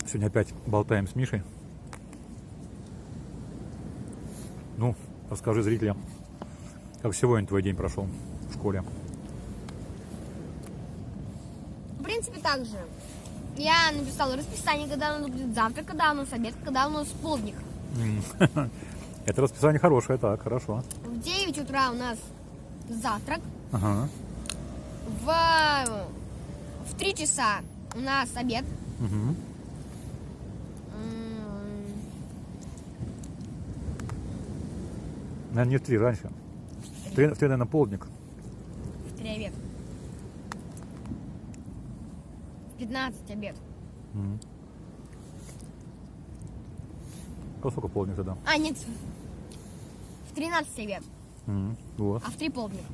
Сегодня опять болтаем с Мишей. Ну, расскажи зрителям, как сегодня твой день прошел в школе. В принципе, так же. Я написала расписание, когда у нас будет завтрак, когда у нас обед, когда у нас полдник. Это расписание хорошее, так, хорошо. В 9 утра у нас завтрак. Ага. В 3 часа у нас обед. Угу. Наверное, не в 3 раньше. В 3, наверное, полдник. В 3 обед. В 15 обед. А сколько полдник тогда? А, нет. В 13 обед. Вот, А в 3 полдник.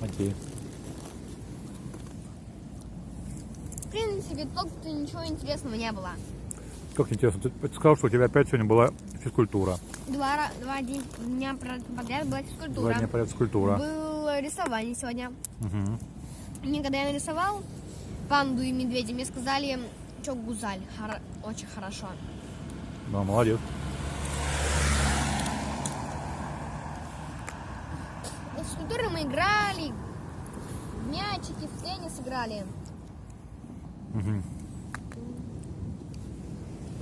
окей. В принципе, только ничего интересного не было. Как интересно, ты сказал, что у тебя опять сегодня была физкультура. Два дня подряд была 2 физкультура. дня подряд физкультура. Было рисование сегодня. Угу. Мне, когда я нарисовал панду и медведя, мне сказали, что гузаль. Очень хорошо. Да, молодец. В физкультуре мы играли, в мячики, в теннис играли. Угу.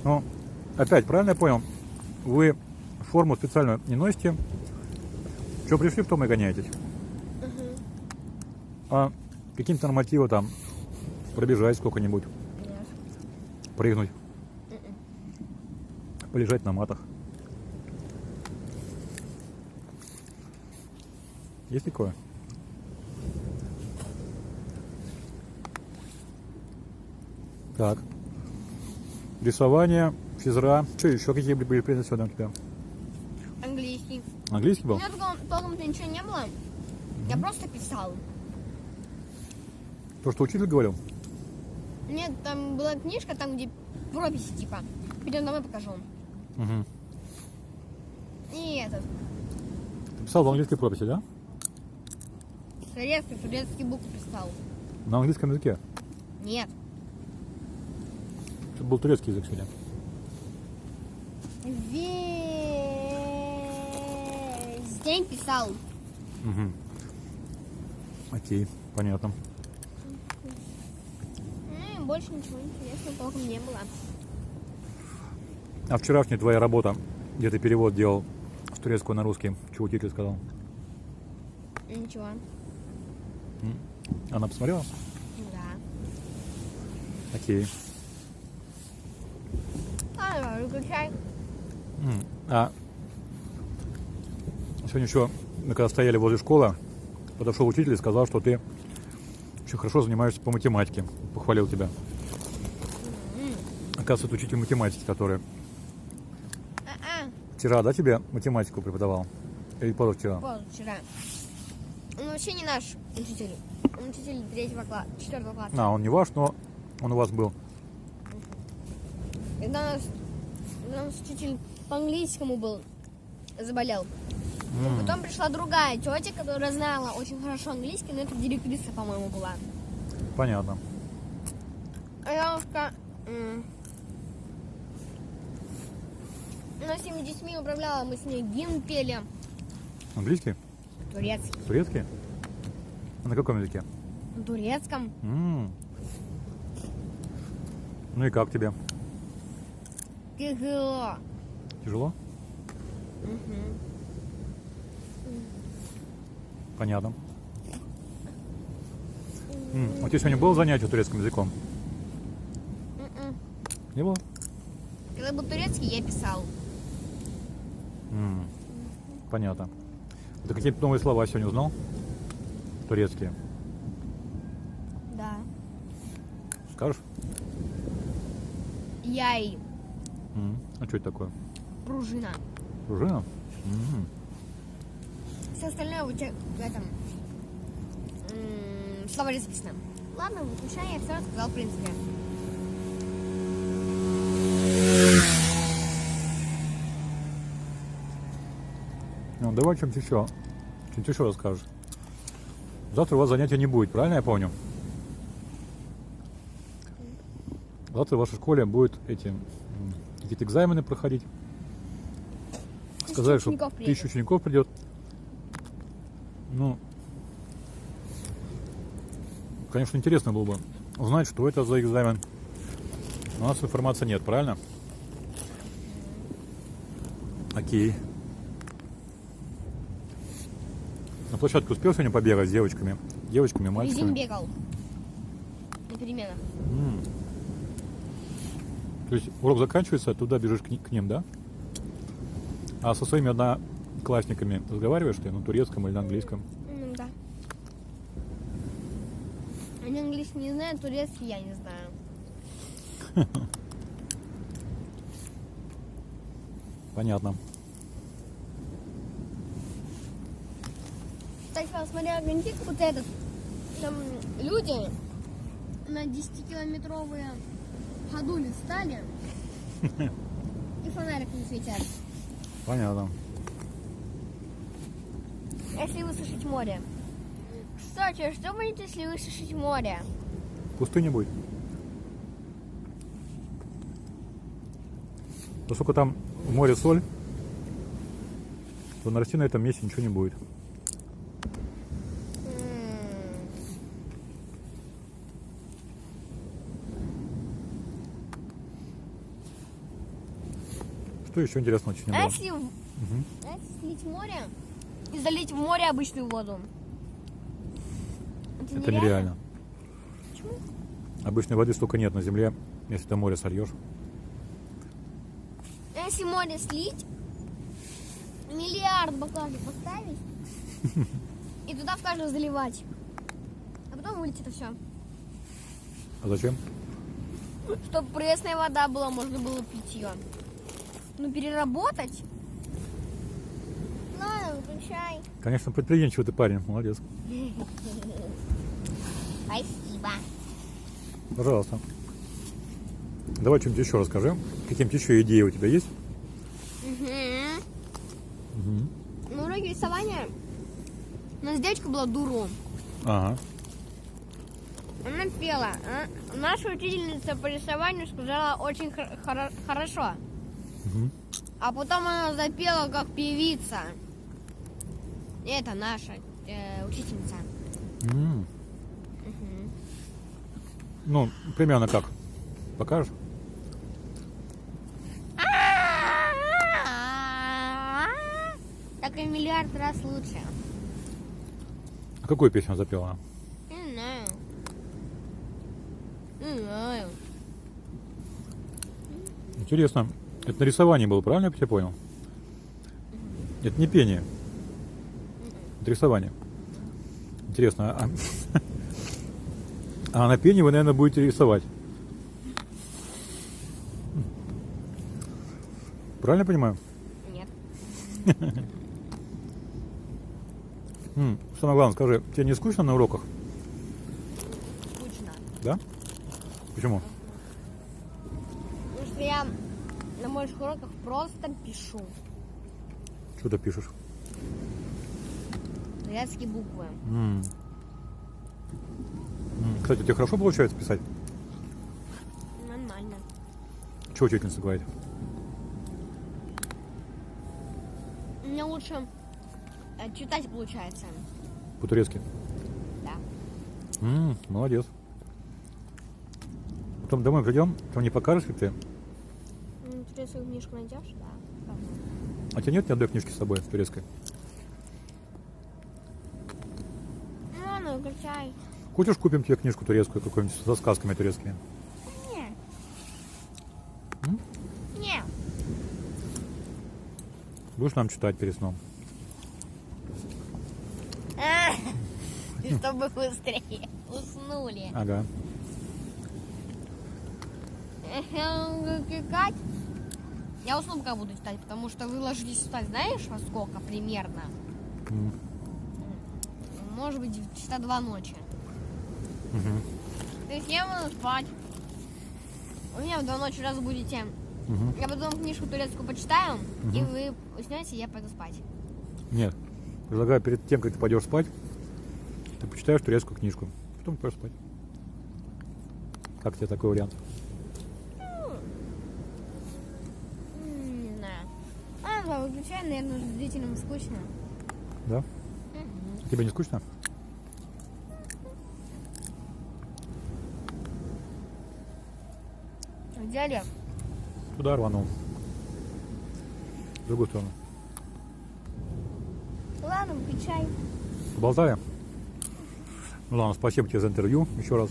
Ну, опять, правильно я понял? Вы форму специальную не носите. Что пришли, в том и гоняетесь. А каким-то нормативы там пробежать сколько-нибудь, Нет. прыгнуть, полежать на матах. Есть такое? Так. Рисование, физра. Что еще какие были предметы сегодня у тебя? Английский. Английский У был? меня толком-то ничего не было. Я просто писал. То, что учитель говорил? Нет, там была книжка, там где прописи типа. Пойдем домой покажу. Угу. И этот. Ты писал в английской прописи, да? Турецкие буквы писал. На английском языке? Нет. Это был турецкий язык сегодня. Весь день писал. Угу. Окей, понятно. И больше ничего интересного толком не было. А вчерашняя твоя работа, где ты перевод делал с турецкого на русский, что учитель сказал? Ничего. Она посмотрела? Да. Окей. Выключай. А сегодня еще, мы когда стояли возле школы, подошел учитель и сказал, что ты очень хорошо занимаешься по математике. Похвалил тебя. Оказывается, это учитель математики, который вчера, да, тебе математику преподавал? Или позавчера? Позавчера. Он вообще не наш учитель. Он учитель 3-го класса, 4-го класса. А, он не ваш, но он у вас был. Когда у нас учитель по английскому был, заболел. И потом пришла другая тетя, которая знала очень хорошо английский, но это директриса, по-моему, была. Понятно. А я она всеми детьми управляла, мы с ней гимн пели. Английский? Турецкий. Турецкий? А на каком языке? На турецком. Ну и как тебе? Тяжело. Тяжело? Понятно. У тебя сегодня было занятие турецким языком? Не было? Когда был турецкий, я писал. Понятно. Ты какие-то новые слова сегодня узнал? Турецкие. Да. Скажешь? Яй. А что это такое? Пружина. Пружина? Все остальное в этом словаре записано. Ладно, выключай, я все рассказал, в принципе. Ну, давай что-нибудь еще. Что-нибудь еще расскажешь. Завтра у вас занятия не будет, правильно я помню? Завтра в вашей школе будут какие-то экзамены проходить. Сказали, что учеников 1000 приедет. учеников придет. Ну, конечно, интересно было бы узнать, что это за экзамен. Но у нас информации нет, правильно? Окей. На площадке успел сегодня побегать с девочками? Девочками, Весь день мальчиками? бегал. На переменах. То есть урок заканчивается, туда бежишь к ним, да? А со своими одноклассниками разговариваешь ты на турецком или на английском? Ну, да. Они английский не знают, турецкий я не знаю. Понятно. Кстати, посмотрела огоньки, как вот этот. Там люди на 10-километровые ходули встали и фонариками светят. Понятно. Если высушить море. Кстати, что будет, если высушить море? Пустыни будет. Поскольку там в море соль, то нарасти на этом месте ничего не будет. Что еще интересного очень А было? если, слить море и залить в море обычную воду? Это нереально. Почему? Обычной воды столько нет на земле, если ты море сольешь. А если море слить, миллиард баклажек поставить и туда в каждую заливать, а потом вылетит и все. А зачем? Чтобы пресная вода была, можно было пить ее. Ну, переработать? Ладно, выключай. Конечно, предприимчивый ты парень, молодец. Спасибо. Пожалуйста. Давай что-нибудь еще расскажи. Какие-нибудь еще идеи у тебя есть? На уроке рисования у нас девочка была дуру. Ага. Она пела. Наша учительница по рисованию сказала очень хорошо. А потом она запела как певица. Это наша учительница. Ну, примерно как? Покажешь? Так и миллиард раз лучше. А какую песню запела? Не знаю. Не знаю. Интересно. Это на рисовании было, правильно я тебя понял? Это не пение. Это рисование. Интересно, а на пении вы, наверное, будете рисовать. Правильно понимаю? Нет. Самое главное, скажи, тебе не скучно на уроках? Скучно. Да? Почему? Потому что я на моих уроках просто пишу. Что ты пишешь? Турецкие буквы. Кстати, у тебя хорошо получается писать? Нормально. Что учительница говорит? Мне лучше читать получается. По-турецки? Да. Молодец. Потом домой придем, там не покажешь ли ты? Турецкую книжку найдешь? Да. А у тебя нет ни одной книжки с собой турецкой? Ну, выключай. Хочешь, купим тебе книжку турецкую, какую-нибудь со сказками турецкими? Нет. Нет. Будешь нам читать перед сном? Чтобы быстрее уснули. Ага. Я усну, пока буду читать, потому что вы ложитесь спать, знаешь, во сколько примерно? Может быть, в часа 2 ночи. То есть я буду спать. У меня в 2 ночи раз будете. Я потом книжку турецкую почитаю, и вы уснете, и я пойду спать. Нет. Предлагаю перед тем, как ты пойдешь спать, ты почитаешь турецкую книжку. Потом пойдешь спать. Как тебе такой вариант? Ладно, выключай, наверное, уже зрителям скучно. Да? Тебе не скучно? Дядя, Туда рванул. В другую сторону. ладно, выключай. Поболтали? Ну ладно, спасибо тебе за интервью еще раз.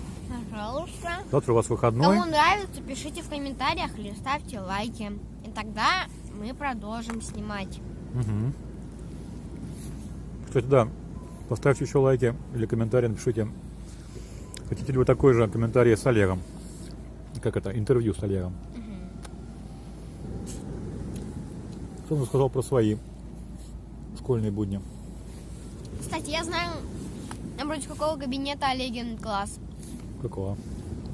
Пожалуйста. Завтра у вас выходной. Кому нравится, пишите в комментариях или ставьте лайки. И тогда мы продолжим снимать. Угу. Кстати, да, поставьте еще лайки или комментарии, напишите, хотите ли вы такой же комментарий с Олегом. Как это? Интервью с Олегом. Что он сказал про свои школьные будни? Кстати, я знаю, напротив какого кабинета Олегин класс. Какого?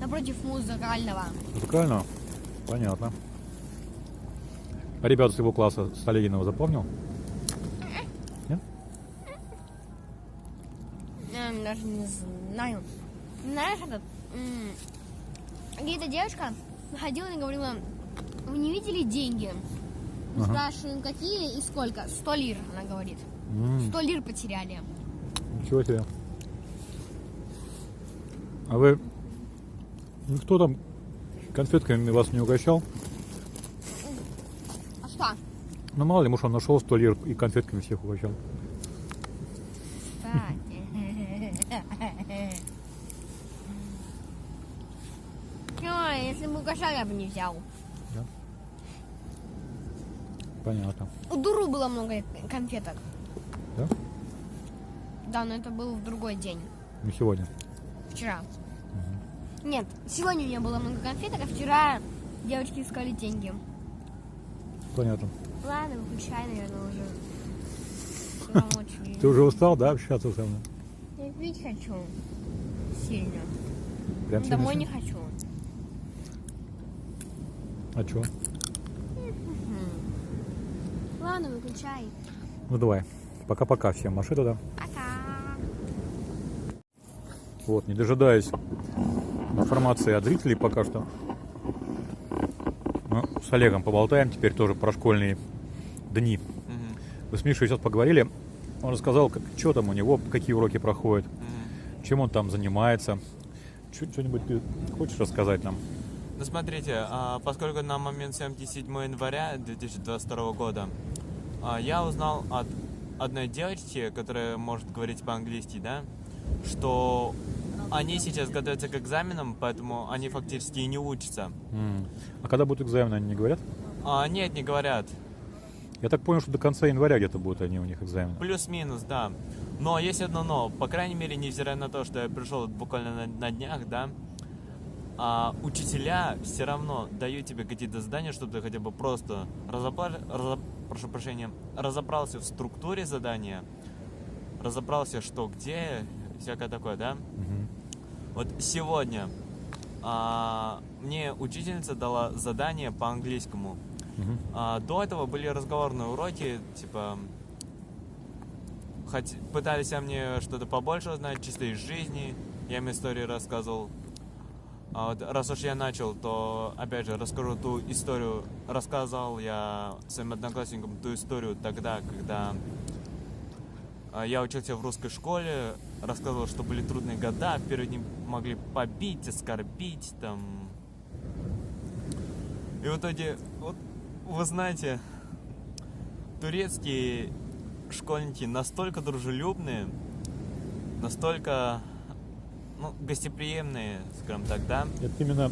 Напротив музыкального. Музыкального? Понятно. А ребята с его класса, с Олегиного, запомнил? Нет? Я даже не знаю. Знаешь, этот... Какая-то девушка ходила и говорила, вы не видели деньги? Мы спрашиваем, какие и сколько? 100 лир, она говорит. 100 лир потеряли. Ничего себе. А вы... Никто там конфетками вас не угощал? А что? Ну мало ли, может он нашел 100 лир и конфетками всех угощал. Если бы угощал, я бы не взял. Да? Понятно. У Дуру было много конфеток. Да? Да, но это был в другой день. Не сегодня. Вчера. Нет, сегодня у меня было много конфеток, а вчера девочки искали деньги. Понятно. Ладно, выключай, наверное, уже. Я вам очень... Ты уже устал, да, общаться со мной? Я пить хочу. Сильно. Прям сильно Домой не сильно? хочу. А чё? Ладно, выключай. Ну давай. Пока-пока всем. Маши тогда. Пока. Вот, не дожидаясь информации от зрителей пока что. Ну, с Олегом поболтаем теперь тоже про школьные дни. Вы с Мишей сейчас поговорили. Он рассказал, что там у него, какие уроки проходят, чем он там занимается. Что-нибудь ты хочешь рассказать нам? Ну, смотрите, поскольку на момент съемки 7 января 2022 года я узнал от одной девочки, которая может говорить по-английски, да, что они сейчас готовятся к экзаменам, поэтому они фактически и не учатся. А когда будут экзамены, они не говорят? Нет, не говорят. Я так понял, что до конца января где-то будут они у них экзамены. Плюс-минус, да. Но есть одно но. По крайней мере, невзирая на то, что я пришел буквально на днях, да, учителя все равно дают тебе какие-то задания, чтобы ты хотя бы просто разобрался в структуре задания, разобрался, что где, всякое такое, да. Вот сегодня мне учительница дала задание по английскому. До этого были разговорные уроки, типа пытались мне что-то побольше узнать, чисто из жизни, я им истории рассказывал. А вот раз уж я начал, то опять же расскажу ту историю. Рассказывал я своим одноклассникам ту историю тогда, когда я учился в русской школе. Рассказывал, что были трудные года, перед ним могли побить, оскорбить там. И в итоге, вот вы знаете, турецкие школьники настолько дружелюбные, настолько гостеприимные, скажем так, да? Это именно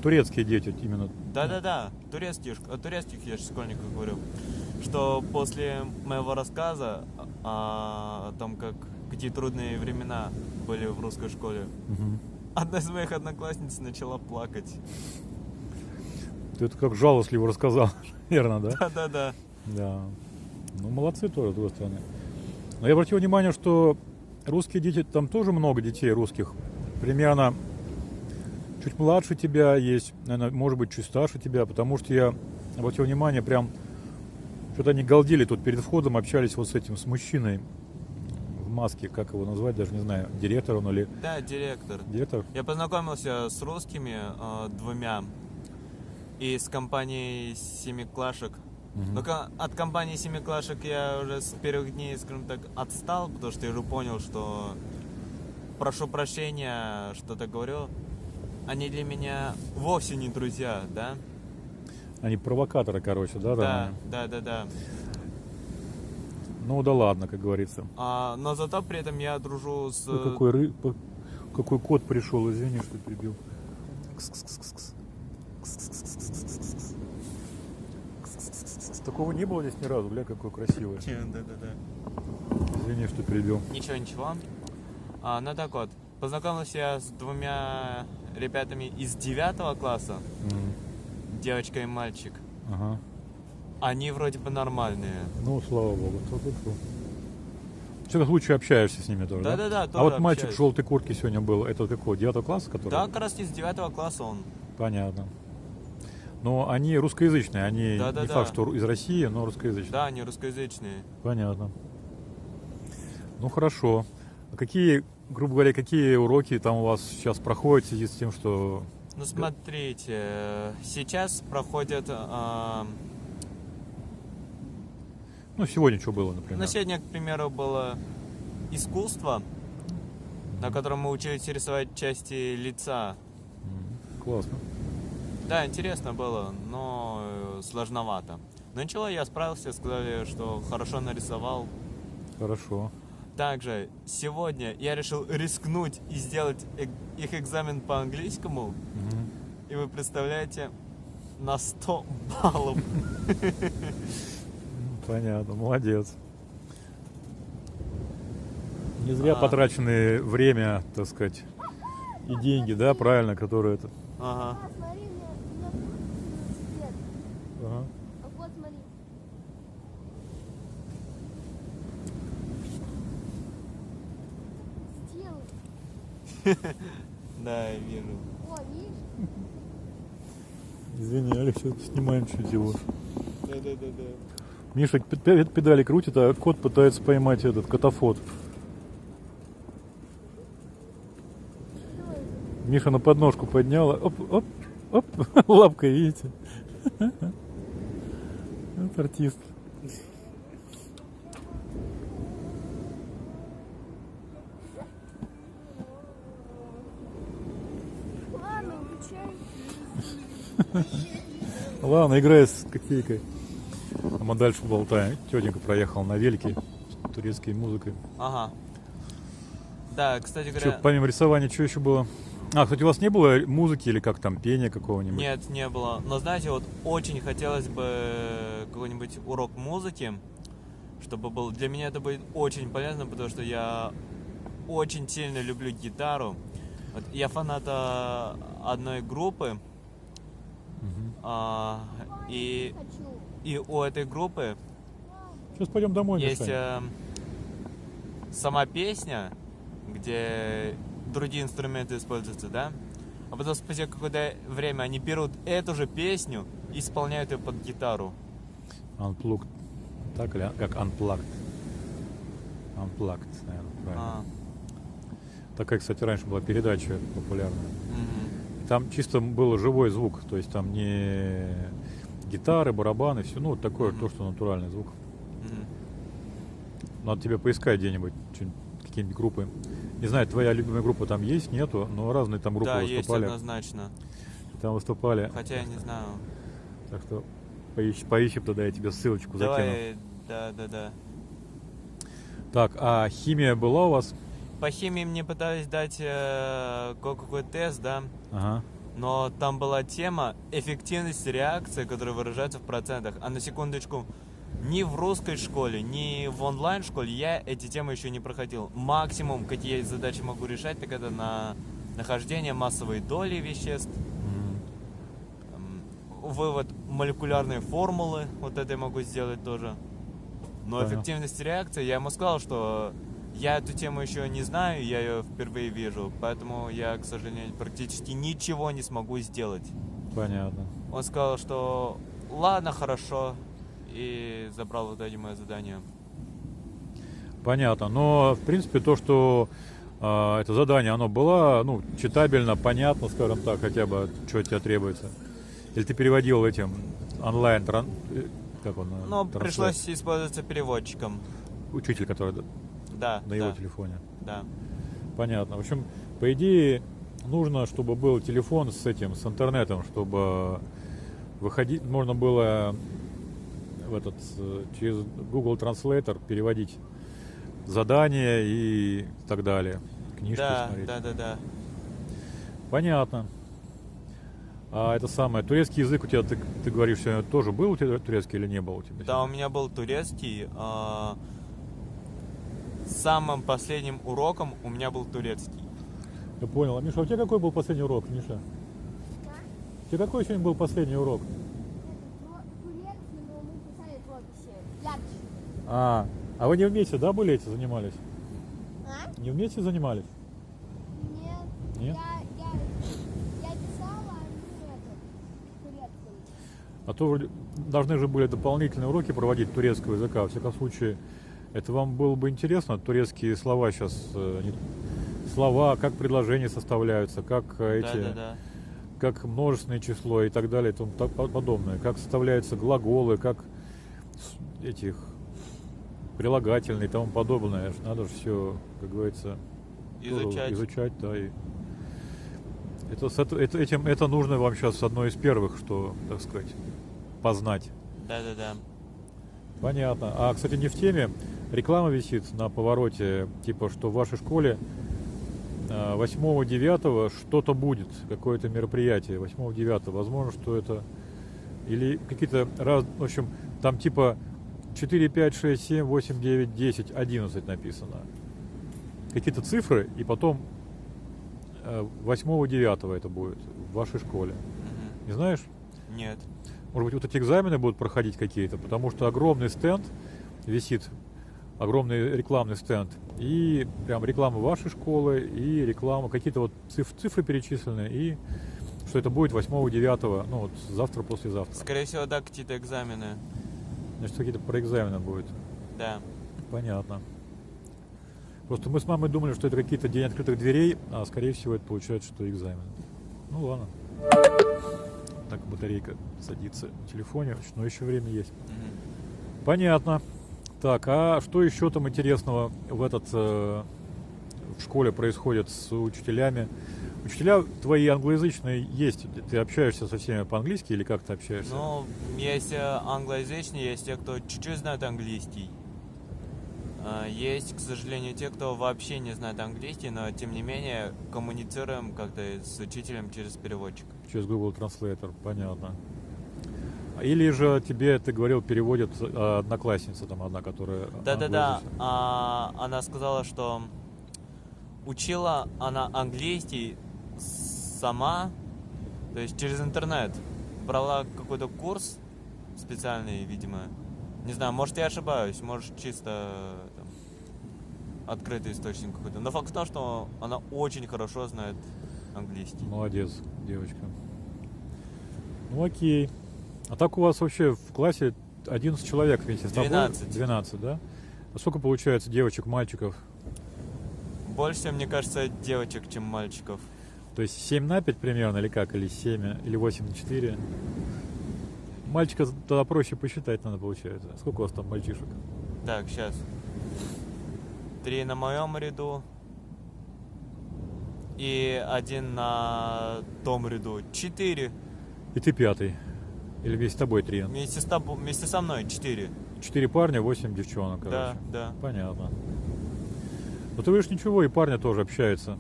турецкие дети, именно. Да, турецких я же школьников говорю, что после моего рассказа о том, какие трудные времена были в русской школе, одна из моих одноклассниц начала плакать. Ты это как жалостливо рассказал, верно, да? Да. Да. Ну, молодцы тоже, с другой стороны. Но я обратил внимание, что русские дети, там тоже много детей русских. Примерно чуть младше тебя есть, наверное, может быть, чуть старше тебя, потому что я обратил внимание, прям что-то они галдели тут перед входом, общались вот с мужчиной в маске, как его назвать, даже не знаю, директор он или... Да, директор. Директор? Я познакомился с русскими двумя из компании семиклашек. Только от компании семиклашек я уже с первых дней, скажем так, отстал, потому что я уже понял, что прошу прощения, что так говорю, они для меня вовсе не друзья, да? Они провокаторы, короче, да? Да, там? да. Ну да ладно, как говорится. Но зато при этом я дружу с... Ой, какой кот пришел, извини, что перебил. Такого не было здесь ни разу, бля, какой красивый. Да. Извини, что перебил. Ничего. Ну так вот, познакомился я с двумя ребятами из 9 класса, девочка и мальчик. Ага. Они вроде бы нормальные. Ну, слава богу. В всяком случае, общаешься с ними тоже, да? Да, А тоже вот мальчик в общаюсь. желтой куртке сегодня был, это какого, 9 класса, который? Да, как раз из 9 класса он. Понятно. Но они русскоязычные, они Да. не факт, что из России, но русскоязычные. Да, они русскоязычные. Понятно. Ну, хорошо. А какие, грубо говоря, какие уроки там у вас сейчас проходят в связи с тем, что... Ну, смотрите, сейчас проходят... Ну, сегодня что было, например? На сегодня, к примеру, было искусство, на котором мы учились рисовать части лица. Классно. Да, интересно было, но сложновато. Но ничего, я справился, сказали, что хорошо нарисовал. Хорошо. Также сегодня я решил рискнуть и сделать их экзамен по английскому. И вы представляете, на 100 баллов. Понятно, молодец. Не зря потраченное время, так сказать, и деньги, да, правильно, которые это... Ага. Смотри, у меня цвет. Ага. А вот смотри. Сделай. Да, я вижу. О, видишь? Извини, Алекс, снимаем чуть его. Да. Миша педали крутит, а кот пытается поймать этот котофот. Миша на подножку подняла. Оп, лапкой, видите? Вот артист. Ладно, выключай. Ладно, играй с котейкой. А мы дальше болтаем. Тетенька проехала на велике с турецкой музыкой. Ага. Да, кстати Что, говоря... помимо рисования, что еще было? А, кстати, у вас не было музыки или как там, пения какого-нибудь? Нет, не было. Но знаете, вот очень хотелось бы какой-нибудь урок музыки, чтобы был. Для меня это будет очень полезно, потому что я очень сильно люблю гитару. Вот я фанат одной группы, и у этой группы Сейчас пойдем домой, есть Мишань. сама песня, где другие инструменты используются, да? А потом спустя какое-то время они берут эту же песню и исполняют ее под гитару. Unplugged. Так или как Unplugged? Unplugged, наверное, правильно. Такая, кстати, раньше была передача популярная. Там чисто был живой звук, то есть там не гитары, барабаны, все, ну, вот такое, то, что натуральный звук. Надо тебе поискать где-нибудь какие-нибудь группы. Не знаю, твоя любимая группа там есть, нету, но разные там группы Да, выступали. есть однозначно. Там выступали. Хотя я не знаю. Так что поищем тогда, я тебе ссылочку закину. Давай, да. Так, а химия была у вас? По химии мне пытались дать кое-какой тест, да? Ага. Но там была тема эффективность реакции, которая выражается в процентах. А на секундочку, ни в русской школе, ни в онлайн-школе я эти темы еще не проходил. Максимум, какие я задачи могу решать, так это на нахождение массовой доли веществ, вывод молекулярной формулы, вот это я могу сделать тоже. Но Понял. эффективность реакции, я ему сказал, что я эту тему еще не знаю, я ее впервые вижу, поэтому я, к сожалению, практически ничего не смогу сделать. Понятно. Он сказал, что ладно, хорошо, и забрал вот эти мои задания. Понятно. Но, в принципе, то, что это задание, оно было, ну, читабельно, понятно, скажем так, хотя бы, что от тебя требуется. Или ты переводил этим онлайн Как он? Ну, пришлось использоваться переводчиком. Учитель, который Да, на его да, телефоне. да. Понятно. В общем, по идее, нужно, чтобы был телефон с этим, с интернетом, чтобы выходить, можно было через Google Translator переводить задания и так далее. Книжки Да, смотреть. да. Понятно. А это самое, турецкий язык у тебя, ты говоришь, сегодня тоже был у тебя турецкий или не был у тебя? Да, у меня был турецкий. Самым последним уроком у меня был турецкий. Я понял. А Миша, у тебя какой был последний урок, Миша? У тебя какой сегодня был последний урок? Турецкий, но мы писали прописи. Ярче. А вы не вместе, да, были эти занимались? А? Не вместе занимались? Нет. Нет? Я писала, а не турецким. А то вроде должны же были дополнительные уроки проводить турецкого языка. Во всяком случае, это вам было бы интересно. Турецкие слова сейчас, слова, как предложения составляются, как Да. как множественное число и так далее и тому подобное. Как составляются глаголы, как этих прилагательные и тому подобное. Надо же все, как говорится, изучать, да. И это нужно вам сейчас одно из первых, что, так сказать, познать. Да. Понятно. А, кстати, не в теме. Реклама висит на повороте, типа, что в вашей школе 8-9 что-то будет, какое-то мероприятие. 8-9. Возможно, что это... Или какие-то... В общем, там типа 4, 5, 6, 7, 8, 9, 10, 11 написано. Какие-то цифры, и потом 8-9 это будет в вашей школе. Не знаешь? Нет. Может быть, вот эти экзамены будут проходить какие-то, потому что огромный стенд висит, огромный рекламный стенд, и прям реклама вашей школы, и реклама, какие-то вот цифры перечислены, и что это будет 8-9, ну вот завтра, послезавтра. Скорее всего, да, какие-то экзамены. Значит, какие-то про экзамены будет. Да. Понятно. Просто мы с мамой думали, что это какие-то день открытых дверей, а скорее всего это получается, что экзамен. Ну ладно. Так, батарейка садится в телефоне, но еще время есть. Понятно. Так, а что еще там интересного в школе происходит с учителями? Учителя твои англоязычные есть? Ты общаешься со всеми по-английски или как ты общаешься? Ну, есть англоязычные, есть те, кто чуть-чуть знает английский. Есть, к сожалению, те, кто вообще не знает английский, но тем не менее коммуницируем как-то с учителем через переводчик. Через Google Translator, понятно. Или же тебе, ты говорил, переводит одноклассница там одна, которая... Да. Она сказала, что учила она английский сама, то есть через интернет. Брала какой-то курс специальный, видимо. Не знаю, может, я ошибаюсь, может, чисто там, открытый источник какой-то. Но факт в том, что она очень хорошо знает английский. Молодец, девочка. Ну окей. А так у вас вообще в классе 11 человек вместе с тобой? 12. 12, да? А сколько получается девочек, мальчиков? Больше всего, мне кажется, девочек, чем мальчиков. То есть 7 на 5 примерно, или как? Или 7, или 8 на 4? Мальчика тогда проще посчитать надо, получается. Сколько у вас там мальчишек? Так, сейчас. 3 на моем ряду. И 1 на том ряду. 4. И ты пятый? Или вместе с тобой 3? Вместе со мной 4. 4 парня, 8 девчонок, короче. Да. Понятно. Ну ты видишь, ничего, и парни тоже общаются.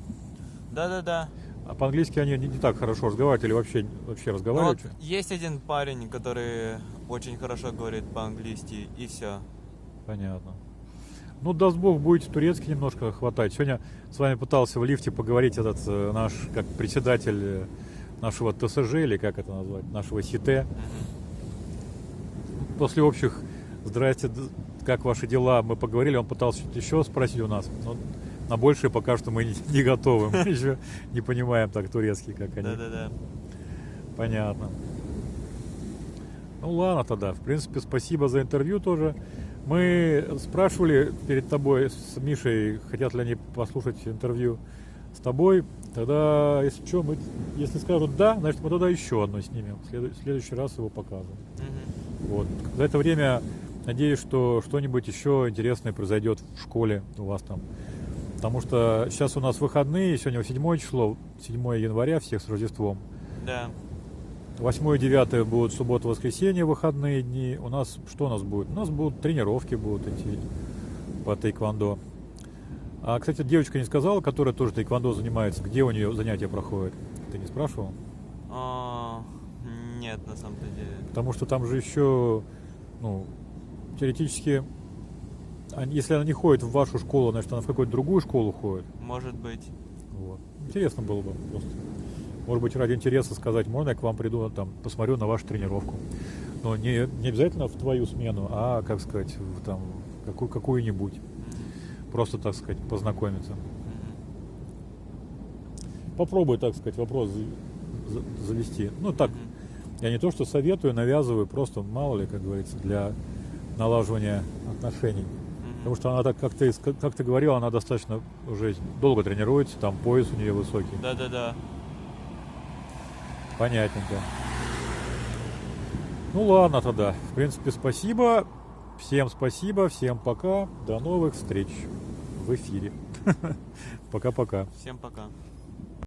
Да. А по-английски они не так хорошо разговаривают или вообще разговаривают? Вот есть один парень, который очень хорошо говорит по-английски, и все. Понятно. Ну, даст Бог, будете турецкий немножко хватать. Сегодня с вами пытался в лифте поговорить наш, как председатель нашего ТСЖ, или как это назвать, нашего СИТ. После общих «Здрасте, как ваши дела?» мы поговорили, он пытался что-то еще спросить у нас. Но на большее пока что мы не готовы. Мы еще не понимаем так турецкий, как они. Да. Понятно. Ну ладно тогда. В принципе, спасибо за интервью тоже. Мы спрашивали перед тобой с Мишей, хотят ли они послушать интервью с тобой. Тогда, если скажут да, значит мы тогда еще одно снимем. В следующий раз его покажем. Вот. За это время надеюсь, что что-нибудь еще интересное произойдет в школе у вас там. Потому что сейчас у нас выходные, сегодня 7 число, 7 января, всех с Рождеством. Да. 8 и 9 будут суббота-воскресенье, выходные дни. У нас что у нас будет? У нас будут тренировки будут идти по тайквондо. А, кстати, девочка не сказала, которая тоже тайквондо занимается, где у нее занятия проходят? Ты не спрашивал? Нет, на самом-то деле. Потому что там же еще, ну, теоретически, если она не ходит в вашу школу, значит, она в какую-то другую школу ходит. Может быть. Вот. Интересно было бы просто. Может быть, ради интереса сказать, можно я к вам приду, там, посмотрю на вашу тренировку. Но не обязательно в твою смену, а, как сказать, там, какую-нибудь. Просто, так сказать, познакомиться. Попробуй, так сказать, вопрос завести. Ну, так, я не то, что советую, навязываю, просто, мало ли, как говорится, для налаживания отношений. Потому что она, так, как ты говорил, она достаточно уже долго тренируется, там пояс у нее высокий. Да. Понятненько. Ну ладно тогда. В принципе, спасибо. Всем спасибо, всем пока. До новых встреч в эфире. Пока-пока. Всем пока.